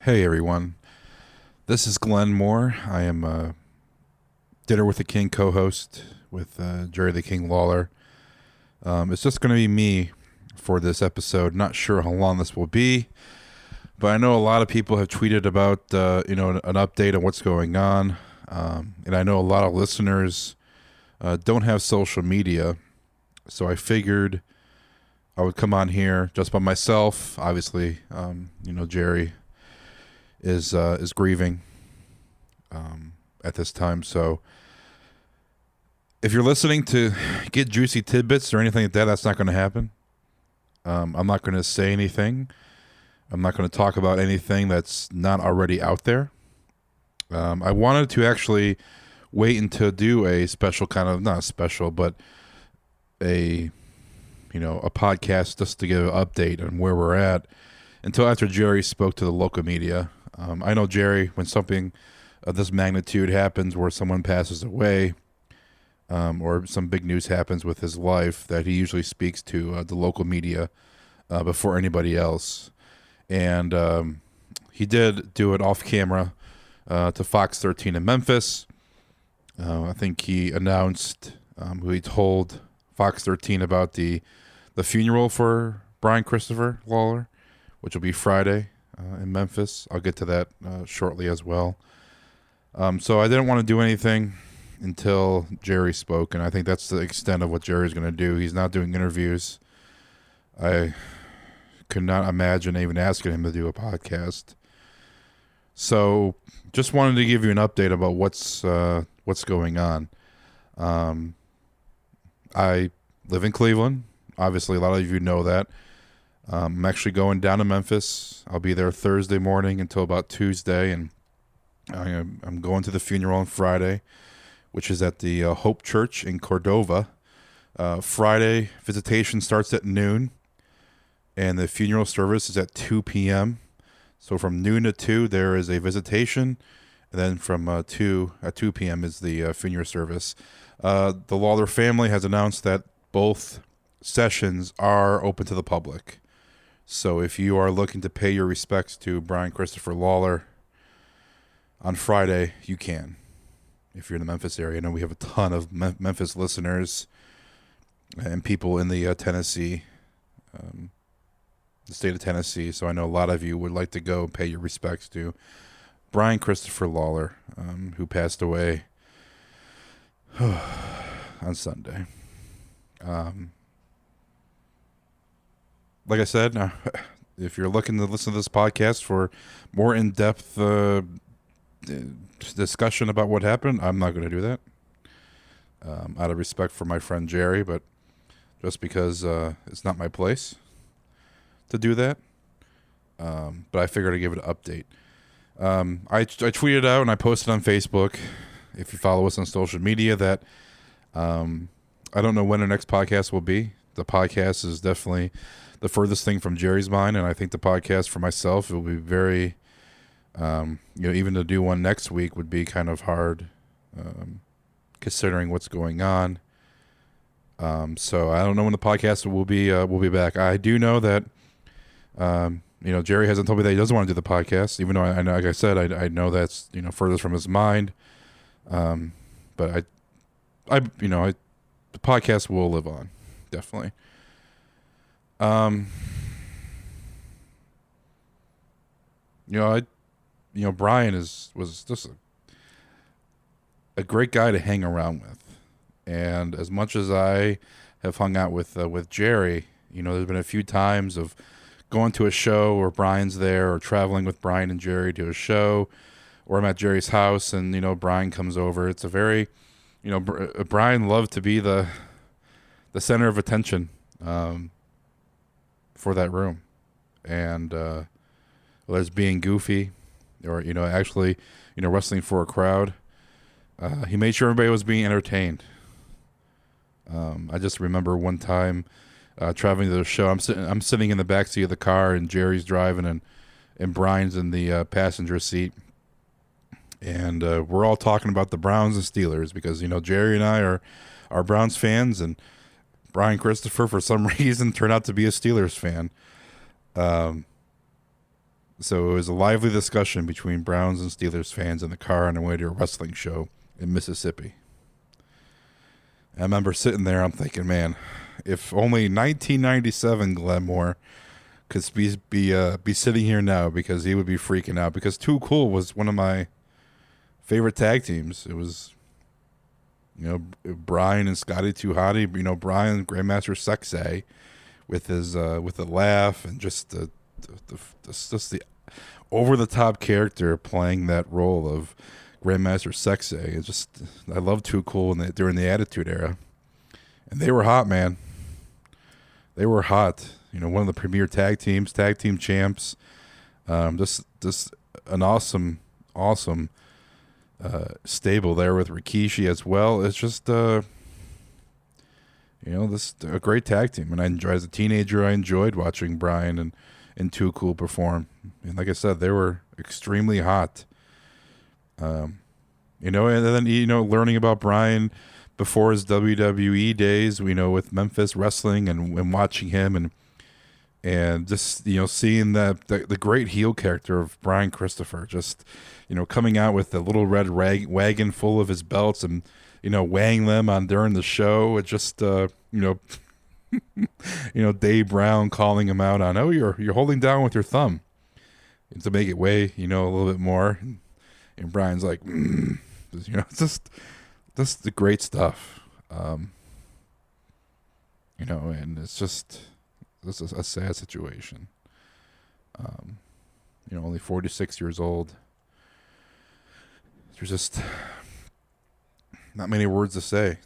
Hey everyone, this is Glenn Moore. I am Dinner with the King co-host with Jerry the King Lawler. It's just going to be me for this episode. Not sure how long this will be, but I know a lot of people have tweeted about an update on what's going on, and I know a lot of listeners don't have social media, so I figured I would come on here just by myself. Obviously, Jerry is grieving at this time. So if you're listening to get juicy tidbits or anything like that, that's not going to happen. I'm not going to say anything. I'm not going to talk about anything that's not already out there. I wanted to actually wait until do a special kind of, not a special, but a podcast just to give an update on where we're at until after Jerry spoke to the local media. I know Jerry, when something of this magnitude happens where someone passes away or some big news happens with his life, that he usually speaks to the local media before anybody else. And he did do it off camera to Fox 13 in Memphis. I think he announced who he told Fox 13 about the funeral for Brian Christopher Lawler, which will be Friday in Memphis. I'll get to that shortly as well. So I didn't want to do anything until Jerry spoke, and I think that's the extent of what Jerry's going to do. He's not doing interviews. I could not imagine even asking him to do a podcast. So just wanted to give you an update about what's going on. I live in Cleveland. Obviously, a lot of you know that. I'm actually going down to Memphis. I'll be there Thursday morning until about Tuesday, and I'm going to the funeral on Friday, which is at the Hope Church in Cordova. Friday, visitation starts at noon, and the funeral service is at 2 p.m. So from noon to 2, there is a visitation, and then from 2 p.m. is the funeral service. The Lawler family has announced that both sessions are open to the public. So if you are looking to pay your respects to Brian Christopher Lawler on Friday, you can. If you're in the Memphis area, I know we have a ton of Memphis listeners and people in the Tennessee, the state of Tennessee. So I know a lot of you would like to go pay your respects to Brian Christopher Lawler, who passed away on Sunday. Like I said, if you're looking to listen to this podcast for more in-depth discussion about what happened, I'm not going to do that. Out of respect for my friend Jerry, but just because it's not my place to do that. But I figured I'd give it an update. I tweeted out and I posted on Facebook, if you follow us on social media, that I don't know when our next podcast will be. The podcast is definitely the furthest thing from Jerry's mind, and I think the podcast for myself, it will be very, even to do one next week would be kind of hard, considering what's going on. So I don't know when the podcast will be back. I do know that, Jerry hasn't told me that he doesn't want to do the podcast, even though I know, like I said, I know that's furthest from his mind. But the podcast will live on, definitely. Brian was just a great guy to hang around with, and as much as I have hung out with Jerry, there's been a few times of going to a show where Brian's there, or traveling with Brian and Jerry to a show, or I'm at Jerry's house and Brian comes over. It's a very, Brian loved to be the center of attention for that room, and whether it's being goofy or actually wrestling for a crowd, he made sure everybody was being entertained. I just remember one time traveling to the show. I'm sitting in the back seat of the car, and Jerry's driving, and Brian's in the passenger seat, and we're all talking about the Browns and Steelers because Jerry and I are Browns fans, and Brian Christopher, for some reason, turned out to be a Steelers fan. So it was a lively discussion between Browns and Steelers fans in the car on their way to a wrestling show in Mississippi. I remember sitting there, I'm thinking, man, if only 1997 Glenmore could be sitting here now, because he would be freaking out, because Too Cool was one of my favorite tag teams. It was, Brian and Scotty Too Hottie. Brian, Grandmaster Sexay, with his with the laugh and just the over the top character playing that role of Grandmaster Sexay. I love Too Cool during the Attitude Era, and they were hot, man. They were hot. One of the premier tag team champs. Just an awesome stable there with Rikishi as well. It's just this a great tag team, and as a teenager, I enjoyed watching Brian and Too Cool perform. And like I said, they were extremely hot. And then learning about Brian before his WWE days, with Memphis Wrestling, and watching him and just seeing the great heel character of Brian Christopher, just coming out with a little red wagon full of his belts and weighing them on during the show. It just Dave Brown calling him out on, oh, you're holding down with your thumb to make it weigh a little bit more, and Brian's like, it's just the great stuff, and it's just. This is a sad situation. Only 46 years old. There's just not many words to say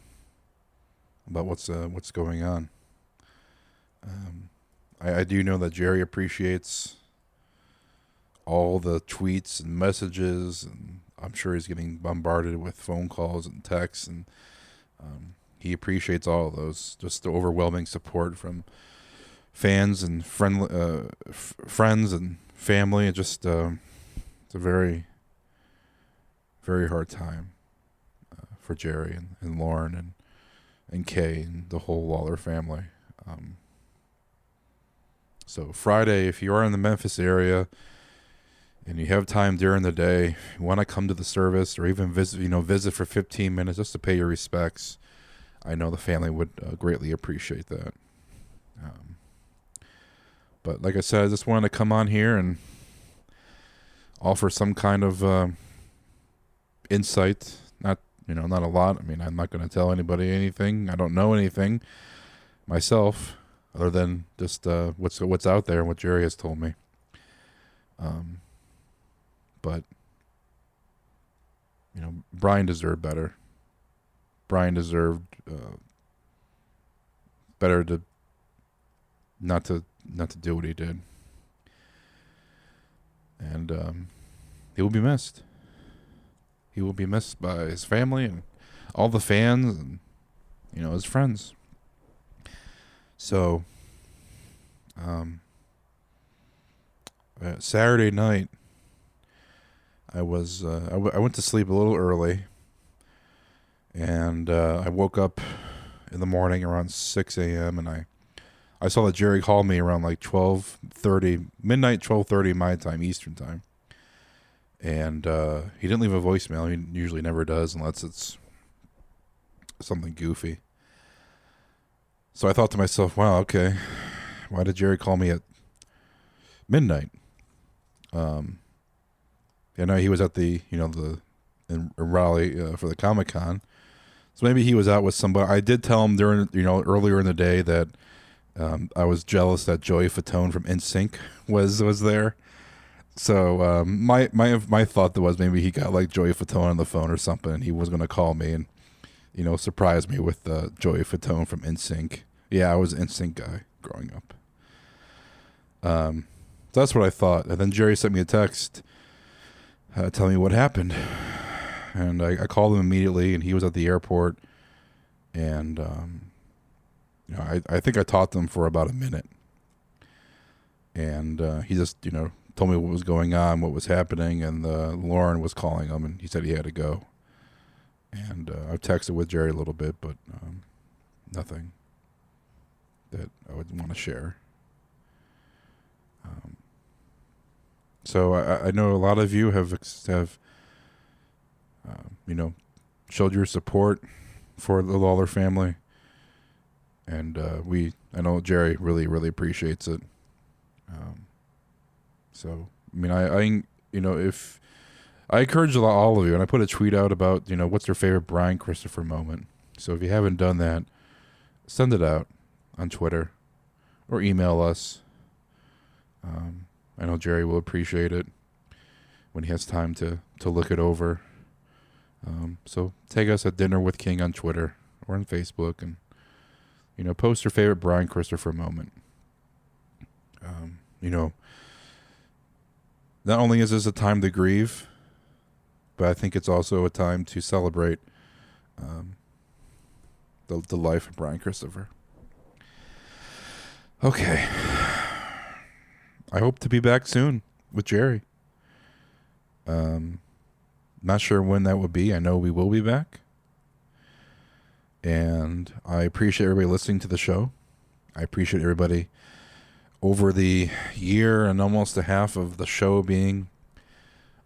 about what's going on. I do know that Jerry appreciates all the tweets and messages, and I'm sure he's getting bombarded with phone calls and texts, and he appreciates all of those. Just the overwhelming support from fans and friends and family. It's a very, very hard time for Jerry and Lauren and Kay and the whole Lawler family. So Friday, if you are in the Memphis area and you have time during the day, you want to come to the service or even visit for 15 minutes just to pay your respects, I know the family would greatly appreciate that. But like I said, I just wanted to come on here and offer some kind of insight. Not a lot. I mean, I'm not going to tell anybody anything. I don't know anything myself, other than just what's out there and what Jerry has told me. But Brian deserved better. Brian deserved better to not to do what he did. And he will be missed. He will be missed by his family and all the fans and his friends. So Saturday night, I went to sleep a little early, and I woke up in the morning around 6 a.m. and I saw that Jerry called me around like 12:30, midnight, 12:30 my time, Eastern time. And he didn't leave a voicemail. He usually never does unless it's something goofy. So I thought to myself, wow, okay, why did Jerry call me at midnight? He was at the in Raleigh for the Comic-Con. So maybe he was out with somebody. I did tell him during earlier in the day that I was jealous that Joey Fatone from NSYNC was there. So my thought was maybe he got like Joey Fatone on the phone or something, and he was going to call me and surprise me with Joey Fatone from NSYNC. Yeah, I was an NSYNC guy growing up. So that's what I thought. And then Jerry sent me a text telling me what happened, and I called him immediately, and he was at the airport, and I think I talked to him for about a minute, and he just told me what was going on, what was happening, and Lauren was calling him, and he said he had to go. And I texted with Jerry a little bit, but nothing that I would want to share. So I know a lot of you have showed your support for the Lawler family, and I know Jerry really, really appreciates it. So I mean, if I encourage all of you, and I put a tweet out about what's your favorite Brian Christopher moment. So if you haven't done that, send it out on Twitter or email us. I know Jerry will appreciate it when he has time to look it over. So tag us at Dinner with King on Twitter or on Facebook, and post your favorite Brian Christopher moment. Not only is this a time to grieve, but I think it's also a time to celebrate the life of Brian Christopher. Okay. I hope to be back soon with Jerry. Not sure when that will be. I know we will be back. And I appreciate everybody listening to the show. I appreciate everybody over the year and almost a half of the show being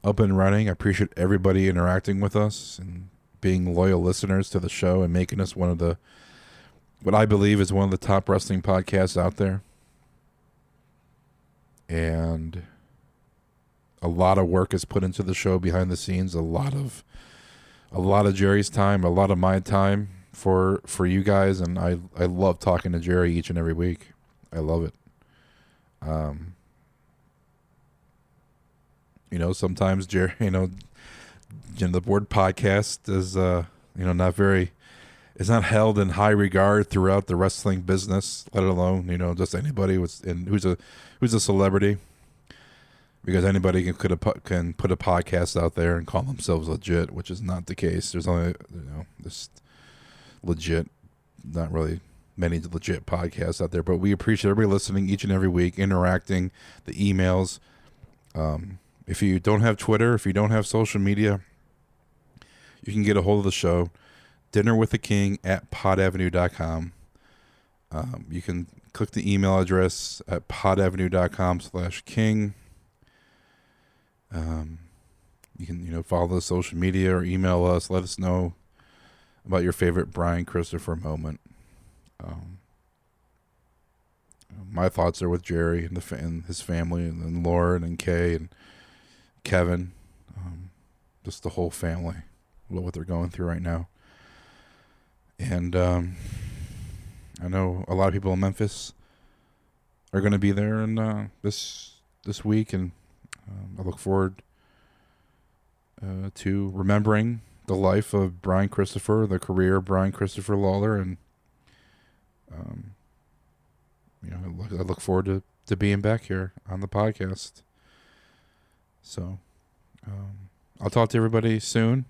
up and running. I appreciate everybody interacting with us and being loyal listeners to the show and making us one of the, what I believe is one of the top wrestling podcasts out there. And a lot of work is put into the show behind the scenes. A lot of Jerry's time, a lot of my time for you guys, and I love talking to Jerry each and every week. I love it. Sometimes Jerry, the word podcast is not very, it's not held in high regard throughout the wrestling business, let alone just anybody who's a celebrity. Because anybody can put a podcast out there and call themselves legit, which is not the case. There's only this legit, not really many legit podcasts out there. But we appreciate everybody listening each and every week, interacting, the emails. If you don't have Twitter, if you don't have social media, you can get a hold of the show, dinnerwiththeking@podavenue.com. You can click the email address at podavenue.com/king. You can, follow the social media or email us. Let us know about your favorite Brian Christopher moment. My thoughts are with Jerry and his family, and then Lauren and Kay and Kevin, just the whole family, what they're going through right now. And I know a lot of people in Memphis are going to be there and this week, and I look forward to remembering the life of Brian Christopher, the career of Brian Christopher Lawler, and I look forward to being back here on the podcast. So I'll talk to everybody soon.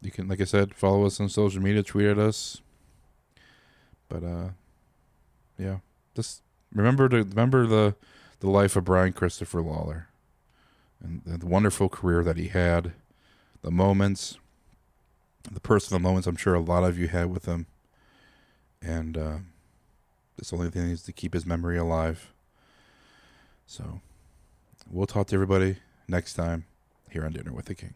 You can, like I said, follow us on social media, tweet at us. But just remember the life of Brian Christopher Lawler and the wonderful career that he had, the moments, the personal moments I'm sure a lot of you had with him, and it's the only thing is to keep his memory alive. So we'll talk to everybody next time here on Dinner with the King.